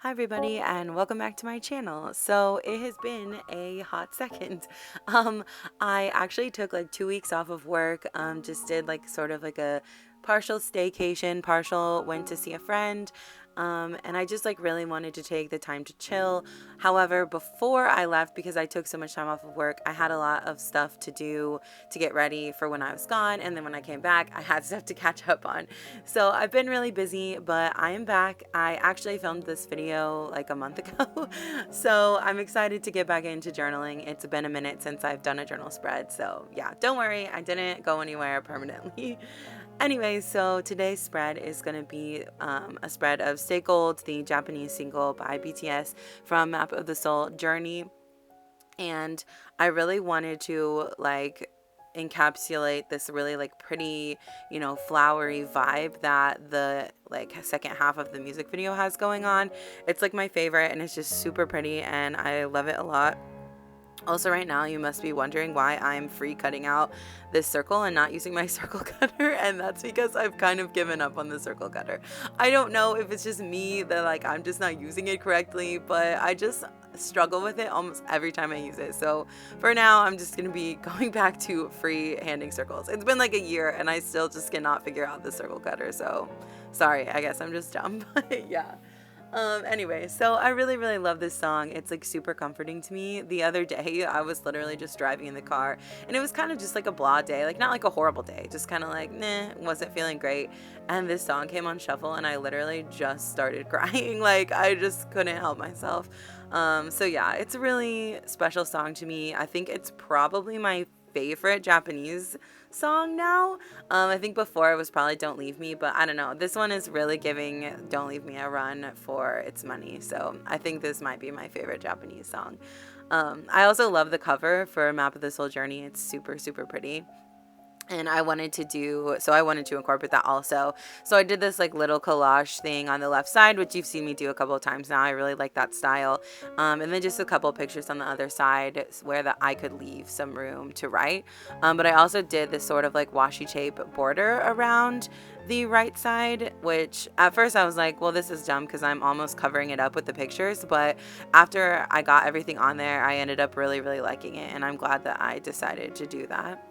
Hi everybody and welcome back to my channel. So it has been a hot second. Um I actually took like 2 weeks off of work, just did like sort of like a partial staycation, partial went to see a friend. And I just like really wanted to take the time to chill. However, before I left, because I took so much time off of work, I had a lot of stuff to do to get ready for when I was gone. And then when I came back, I had stuff to catch up on. So I've been really busy, but I am back. I actually filmed this video like a month ago. So I'm excited to get back into journaling. It's been a minute since I've done a journal spread. So yeah, don't worry, I didn't go anywhere permanently. Anyway, so today's spread is going to be a spread of Stay Gold, the Japanese single by BTS from Map of the Soul Journey. And I really wanted to like encapsulate this really like pretty, flowery vibe that the like second half of the music video has going on. It's like my favorite and it's just super pretty and I love it a lot. Also, right now, you must be wondering why I'm free cutting out this circle and not using my circle cutter, and that's because I've kind of given up on the circle cutter. I don't know if it's just me that like I'm just not using it correctly, but I just struggle with it almost every time I use it. So for now, I'm just gonna be going back to free handing circles. It's been like a year and I still just cannot figure out the circle cutter. So sorry, I guess I'm just dumb, but yeah. Anyway, so I really, really love this song. It's like super comforting to me. The other day, I was literally just driving in the car and it was kind of just like a blah day, like not like a horrible day, just kind of like, nah, wasn't feeling great. And this song came on shuffle and I literally just started crying. Like I just couldn't help myself. So yeah, it's a really special song to me. I think it's probably my favorite Japanese song now. I think before it was probably Don't Leave Me, but I don't know. This one is really giving Don't Leave Me a run for its money. So I think this might be my favorite Japanese song. I also love the cover for Map of the Soul Journey. It's super, super pretty. And I wanted to incorporate that also. So I did this like little collage thing on the left side, which you've seen me do a couple of times now. I really like that style. And then just a couple of pictures on the other side where that I could leave some room to write. But I also did this sort of like washi tape border around the right side, which at first I was like, well, this is dumb because I'm almost covering it up with the pictures. But after I got everything on there, I ended up really, really liking it. And I'm glad that I decided to do that.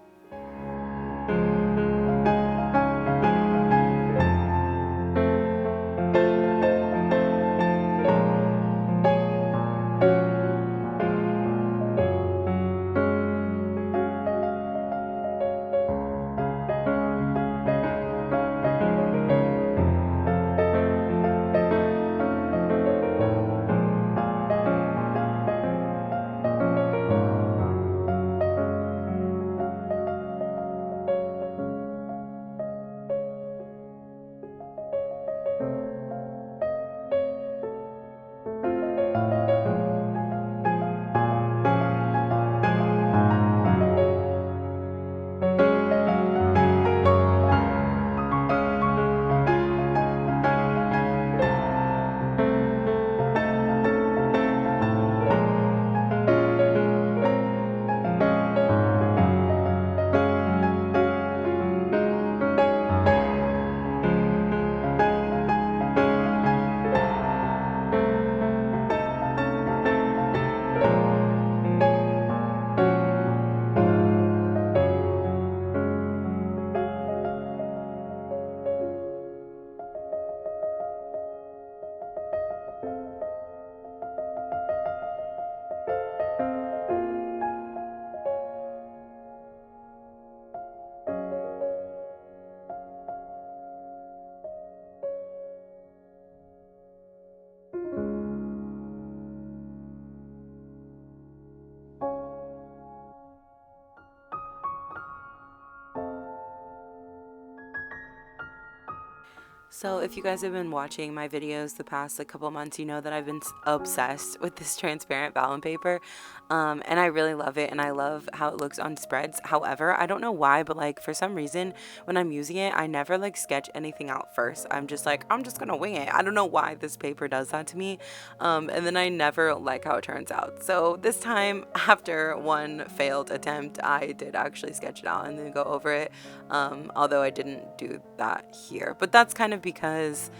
So if you guys have been watching my videos the past like couple months, you know that I've been obsessed with this transparent vellum paper, and I really love it and I love how it looks on spreads. However, I don't know why, but like for some reason when I'm using it, I never like sketch anything out first. I'm just like, I'm just gonna wing it. I don't know why this paper does that to me, and then I never like how it turns out. So this time, after one failed attempt, I did actually sketch it out and then go over it, although I didn't do that here. But that's kind of because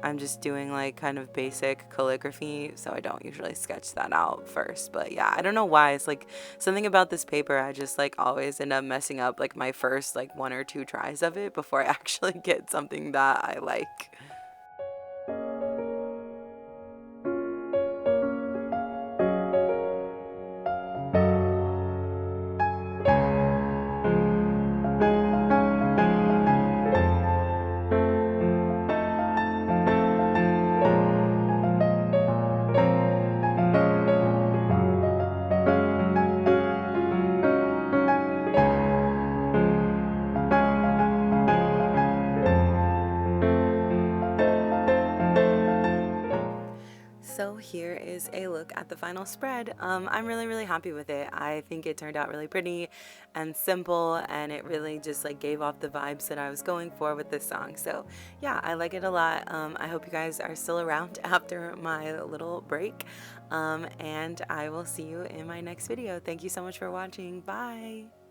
I'm just doing like kind of basic calligraphy, so I don't usually sketch that out first. But yeah, I don't know why. It's like something about this paper, I just like always end up messing up like my first like 1 or 2 tries of it before I actually get something that I like. So here is a look at the final spread. I'm really happy with it. I think it turned out really pretty and simple, and it really just like gave off the vibes that I was going for with this song. So yeah, I like it a lot. I hope you guys are still around after my little break, and I will see you in my next video. Thank you so much for watching. Bye.